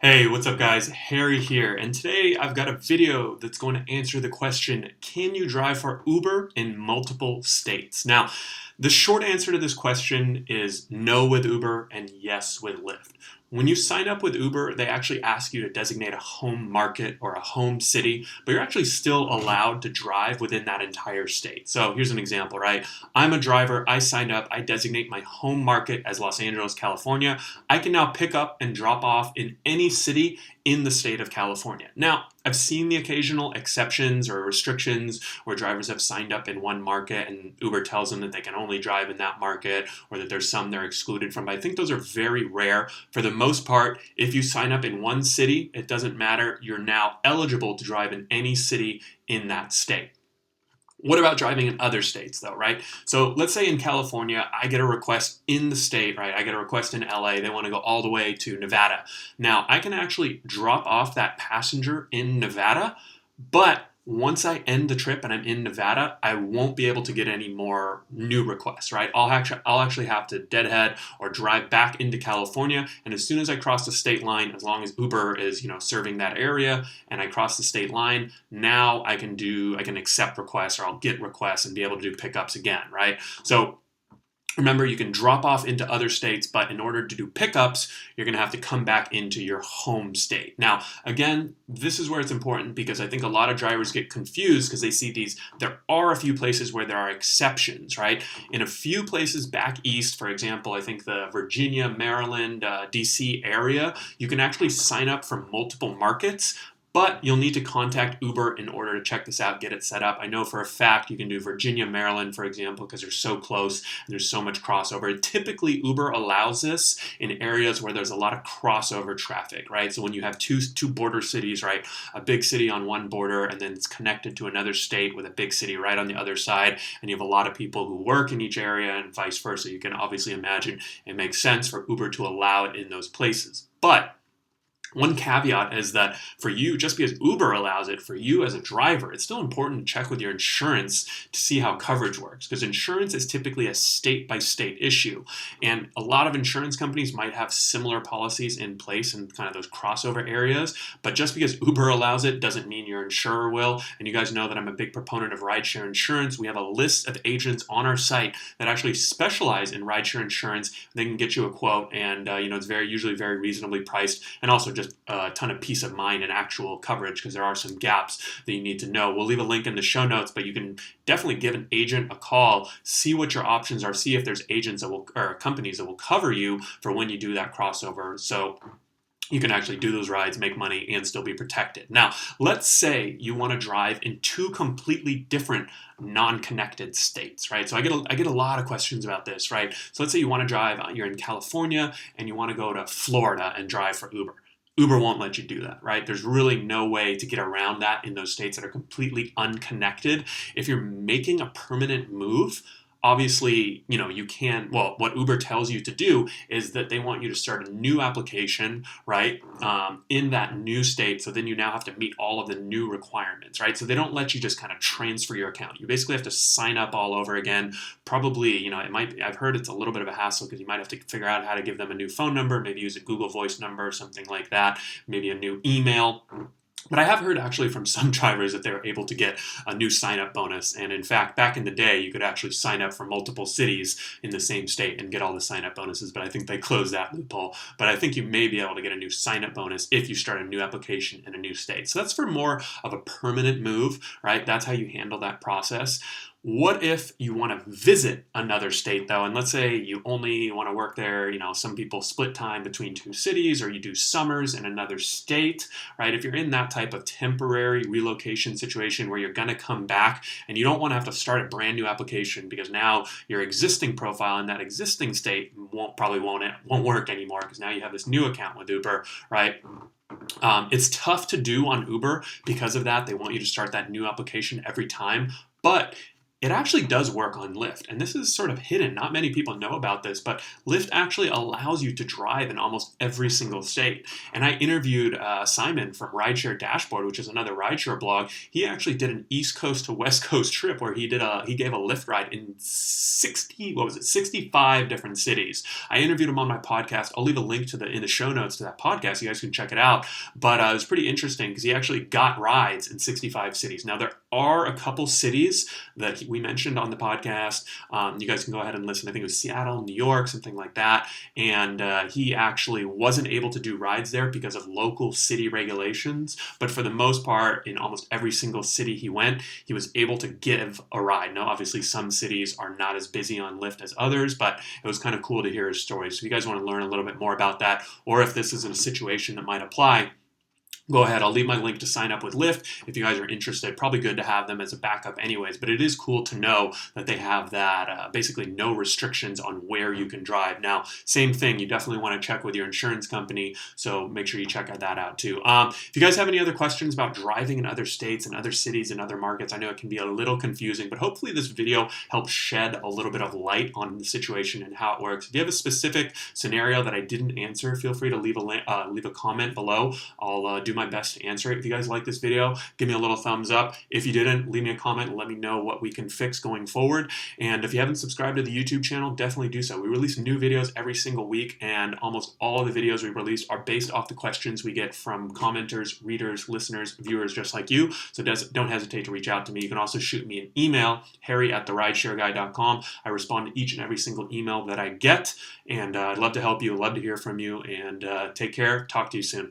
Hey, what's up guys? Harry here, and today I've got a video that's going to answer the question, can you drive for Uber in multiple states? Now, the short answer to this question is no with Uber and yes with Lyft. When you sign up with Uber, they actually ask you to designate a home market or a home city, but you're actually still allowed to drive within that entire state. So here's an example, right? I'm a driver, I signed up, I designate my home market as Los Angeles, California. I can now pick up and drop off in any city in the state of California. Now, I've seen the occasional exceptions or restrictions where drivers have signed up in one market and Uber tells them that they can only drive in that market or that there's some they're excluded from. But I think those are very rare. For the most part, if you sign up in one city, it doesn't matter. You're now eligible to drive in any city in that state. What about driving in other states though, right? So let's say in California, I get a request in the state, right? I get a request in LA. They want to go all the way to Nevada. Now, I can actually drop off that passenger in Nevada, but once I end the trip and I'm in Nevada, I won't be able to get any more new requests, right? I'll actually have to deadhead or drive back into California. And as soon as I cross the state line, as long as Uber is, serving that area and I cross the state line, now I can accept requests or I'll get requests and be able to do pickups again, right? So remember, you can drop off into other states, but in order to do pickups, you're going to have to come back into your home state. Now, again, this is where it's important because I think a lot of drivers get confused because they see there are a few places where there are exceptions, right? In a few places back east, for example, I think the Virginia, Maryland, DC area, you can actually sign up for multiple markets. But you'll need to contact Uber in order to check this out, get it set up. I know for a fact you can do Virginia, Maryland, for example, because they're so close and there's so much crossover. Typically, Uber allows this in areas where there's a lot of crossover traffic, right? So when you have two border cities, right? A big city on one border and then it's connected to another state with a big city right on the other side, and you have a lot of people who work in each area and vice versa. You can obviously imagine it makes sense for Uber to allow it in those places. But one caveat is that for you, just because Uber allows it, for you as a driver, it's still important to check with your insurance to see how coverage works, because insurance is typically a state-by-state issue. And a lot of insurance companies might have similar policies in place in kind of those crossover areas, but just because Uber allows it doesn't mean your insurer will. And you guys know that I'm a big proponent of rideshare insurance. We have a list of agents on our site that actually specialize in rideshare insurance. They can get you a quote, and it's usually very reasonably priced, and also just a ton of peace of mind and actual coverage because there are some gaps that you need to know. We'll leave a link in the show notes, but you can definitely give an agent a call, see what your options are, see if there's agents or companies that will cover you for when you do that crossover. So you can actually do those rides, make money, and still be protected. Now, let's say you want to drive in two completely different non-connected states, right? So I get a lot of questions about this, right? So let's say you want to drive, you're in California, and you want to go to Florida and drive for Uber. Uber won't let you do that, right? There's really no way to get around that in those states that are completely unconnected. If you're making a permanent move, obviously, you can, well, what Uber tells you to do is that they want you to start a new application, right, in that new state. So then you now have to meet all of the new requirements, right? So they don't let you just kind of transfer your account. You basically have to sign up all over again. Probably, I've heard it's a little bit of a hassle because you might have to figure out how to give them a new phone number, maybe use a Google Voice number or something like that, maybe a new email. But I have heard actually from some drivers that they're able to get a new sign-up bonus. And in fact, back in the day, you could actually sign up for multiple cities in the same state and get all the sign-up bonuses. But I think they closed that loophole. But I think you may be able to get a new sign-up bonus if you start a new application in a new state. So that's for more of a permanent move, right? That's how you handle that process. What if you want to visit another state though? And let's say you only want to work there, some people split time between two cities, or you do summers in another state, right? If you're in that type of temporary relocation situation where you're going to come back and you don't want to have to start a brand new application because now your existing profile in that existing state won't work anymore because now you have this new account with Uber, right? It's tough to do on Uber because of that. They want you to start that new application every time. But It actually does work on Lyft, and this is sort of hidden. Not many people know about this, but Lyft actually allows you to drive in almost every single state. And I interviewed Simon from Rideshare Dashboard, which is another rideshare blog. He actually did an East Coast to West Coast trip where he gave a Lyft ride in 65 different cities. I interviewed him on my podcast. I'll leave a link in the show notes to that podcast. You guys can check it out. But it was pretty interesting because he actually got rides in 65 cities. Now there are a couple cities that we mentioned on the podcast. You guys can go ahead and listen. I think it was Seattle, New York, something like that. And he actually wasn't able to do rides there because of local city regulations. But for the most part, in almost every single city he went, he was able to give a ride. Now, obviously, some cities are not as busy on Lyft as others, but it was kind of cool to hear his story. So if you guys want to learn a little bit more about that, or if this is a situation that might apply, go ahead. I'll leave my link to sign up with Lyft if you guys are interested. Probably good to have them as a backup anyways, but it is cool to know that they have that basically no restrictions on where you can drive. Now, same thing, you definitely want to check with your insurance company, so make sure you check that out too. If you guys have any other questions about driving in other states and other cities and other markets, I know it can be a little confusing, but hopefully this video helps shed a little bit of light on the situation and how it works. If you have a specific scenario that I didn't answer, feel free to leave a comment below. I'll do my best to answer it. If you guys like this video, give me a little thumbs up. If you didn't, leave me a comment and let me know what we can fix going forward. And if you haven't subscribed to the YouTube channel, definitely do so. We release new videos every single week, and almost all of the videos we release are based off the questions we get from commenters, readers, listeners, viewers just like you. So don't hesitate to reach out to me. You can also shoot me an email, harry@therideshareguy.com. I respond to each and every single email that I get, and I'd love to help you. I'd love to hear from you, and take care. Talk to you soon.